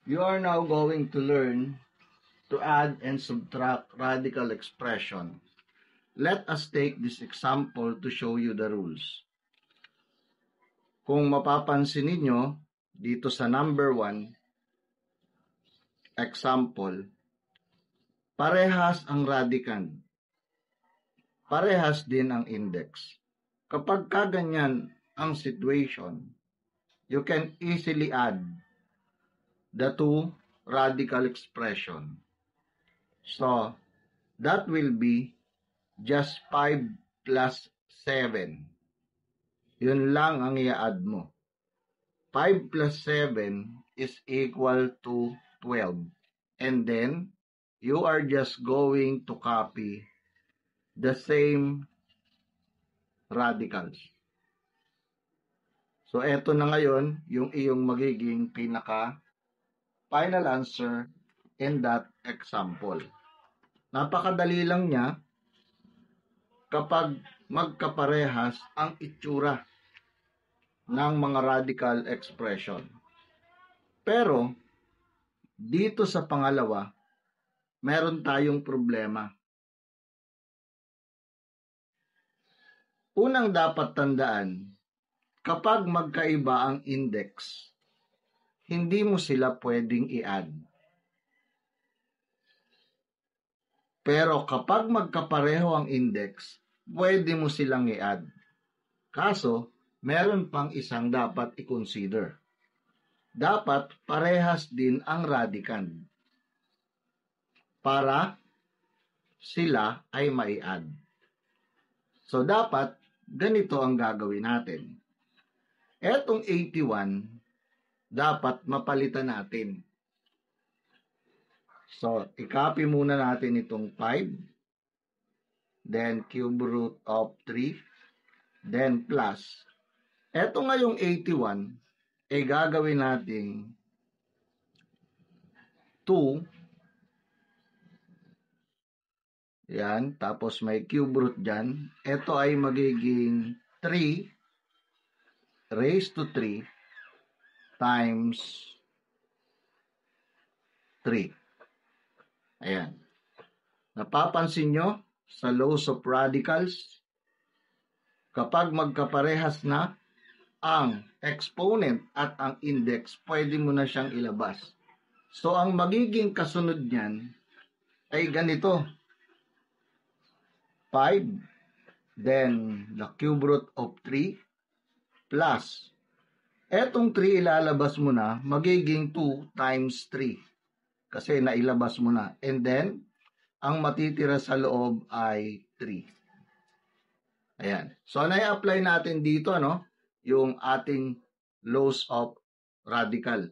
You are now going to learn to add and subtract radical expression. Let us take this example to show you the rules. Kung mapapansin ninyo, dito sa number 1, example, parehas ang radicand. Parehas din ang index. Kapag kaganyan ang situation, you can easily add the two radical expression. So, that will be just 5 plus 7. Yun lang ang i-add mo. 5 plus 7 is equal to 12. And then, you are just going to copy the same radicals. So, eto na ngayon yung iyong magiging final answer in that example. Napakadali lang niya kapag magkaparehas ang itsura ng mga radical expression. Pero, dito sa pangalawa, meron tayong problema. Unang dapat tandaan, kapag magkaiba ang index, hindi mo sila pwedeng i-add. Pero kapag magkapareho ang index, pwede mo silang i-add. Kaso, meron pang isang dapat i-consider. Dapat parehas din ang radicand para sila ay mai-add. So, dapat ganito ang gagawin natin. Etong 81, dapat mapalitan natin. So, i-copy muna natin itong 5, then cube root of 3, then plus. Eto ngayong 81, gagawin natin 2, yan, tapos may cube root dyan. Ito ay magiging 3 raised to 3 times 3. Ayan. Napapansin nyo sa laws of radicals, kapag magkaparehas na ang exponent at ang index, pwede mo na siyang ilabas. So, ang magiging kasunod niyan ay ganito. 5, then the cube root of 3, plus, etong 3 ilalabas mo na, magiging 2 times 3. Kasi nailabas mo na. And then, ang matitira sa loob ay 3. Ayan. So, na-apply natin dito, yung ating laws of radical.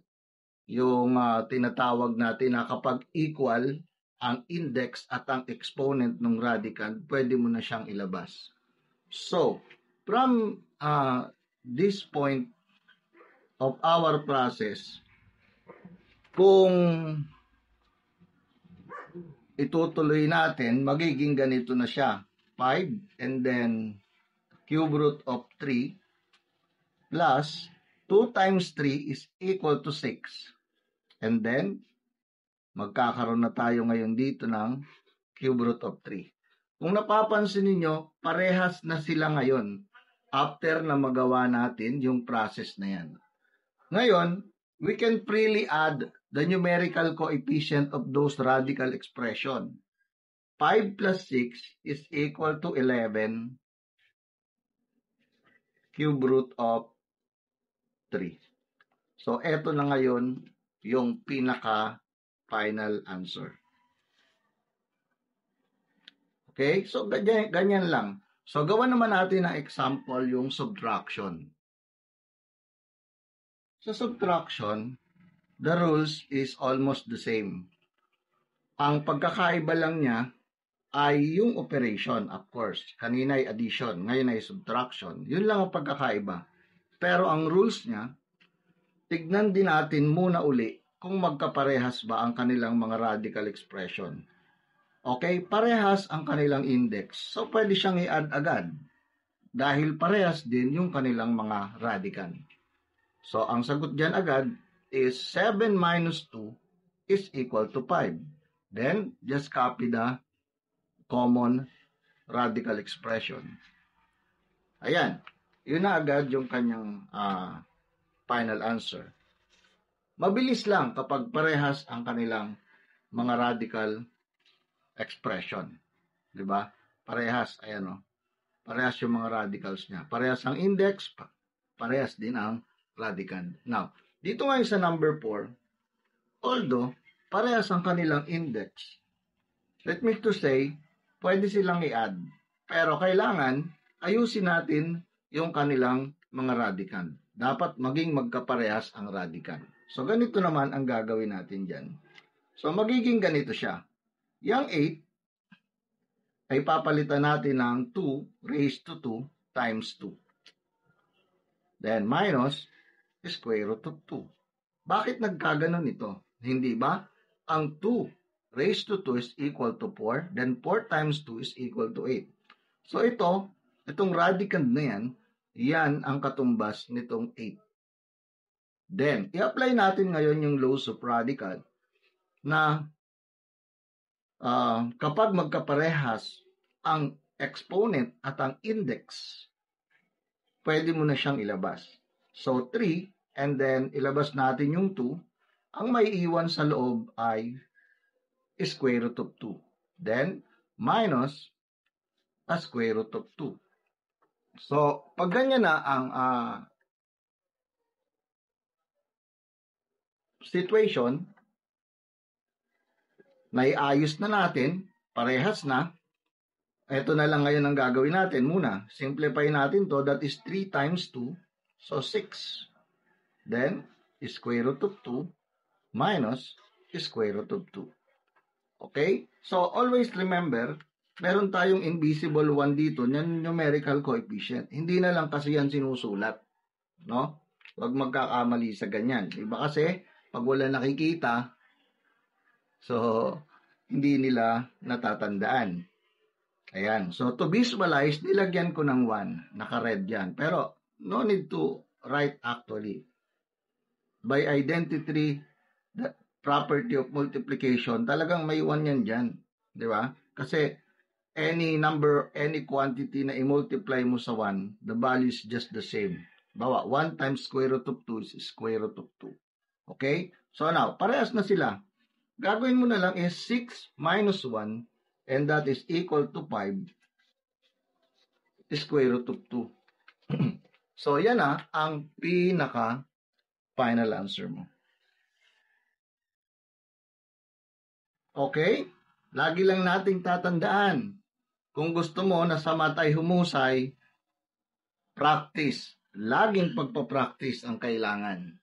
Yung tinatawag natin na kapag equal ang index at ang exponent ng radicand, pwede mo na siyang ilabas. So, from this point of our process, kung itutuloy natin, magiging ganito na siya. 5 and then cube root of 3 plus 2 times 3 is equal to 6. And then, magkakaroon na tayo ngayon dito ng cube root of 3. Kung napapansin niyo, parehas na sila ngayon after na magawa natin yung process na yan. Ngayon, we can freely add the numerical coefficient of those radical expression. 5 plus 6 is equal to 11 cube root of 3. So, eto na ngayon yung final answer. Okay? So, ganyan lang. So, gawa naman natin ng example yung subtraction. Sa subtraction, the rules is almost the same. Ang pagkakaiba lang niya ay yung operation, of course. Kanina ay addition, ngayon ay subtraction. Yun lang ang pagkakaiba. Pero ang rules niya, tignan din natin muna uli kung magkaparehas ba ang kanilang mga radical expression. Okay, parehas ang kanilang index. So, pwede siyang i-add agad dahil parehas din yung kanilang mga radicand. So, ang sagot dyan agad is 7 minus 2 is equal to 5. Then, just copy the common radical expression. Ayan. Yun na agad yung kanyang final answer. Mabilis lang kapag parehas ang kanilang mga radical expression. Diba? Parehas. Ayan o. Parehas yung mga radicals niya. Parehas ang index, parehas din ang radicand. Now, dito ngayon sa number 4, although parehas ang kanilang index, let me to say, pwede silang i-add. Pero kailangan ayusin natin yung kanilang mga radicand. Dapat maging magkaparehas ang radicand. So, ganito naman ang gagawin natin dyan. So, magiging ganito siya. Yung 8 ay papalitan natin ng 2 raised to 2 times 2. Then, minus square root of 2. Bakit nagkaganon ito? Hindi ba? Ang 2 raised to 2 is equal to 4. Then, 4 times 2 is equal to 8. So, itong radicand na yan, yan ang katumbas nitong 8. Then, i-apply natin ngayon yung laws of radical na kapag magkaparehas ang exponent at ang index, pwede mo na siyang ilabas. So, 3, and then ilabas natin yung 2, ang may iwan sa loob ay square root of 2. Then, minus a square root of 2. So, pag ganyan na ang situation, naiayos na natin, parehas na, ito na lang ngayon ang gagawin natin muna. Simplify natin to, that is 3 times 2, so 6. Then, square root of 2 minus square root of 2. Okay? So, always remember, meron tayong invisible 1 dito, yan numerical coefficient. Hindi na lang kasi yan sinusulat. No? Huwag magkakamali sa ganyan. Iba kasi, pag wala nakikita, so, hindi nila natatandaan. Ayan. So, to visualize, nilagyan ko ng 1. Naka-red yan. Pero, no need to write actually. By identity, the property of multiplication, talagang may 1 yan dyan. Di ba? Kasi, any number, any quantity na i-multiply mo sa 1, the value is just the same. Bawa, 1 times square root of 2 is square root of 2. Okay? So, now, parehas na sila. Gagawin mo na lang is 6 minus 1, and that is equal to 5 square root of 2. So, yan na ang pinaka-final answer mo. Okay? Lagi lang nating tatandaan. Kung gusto mo na sa matay humusay, practice. Laging pagpa-practice ang kailangan.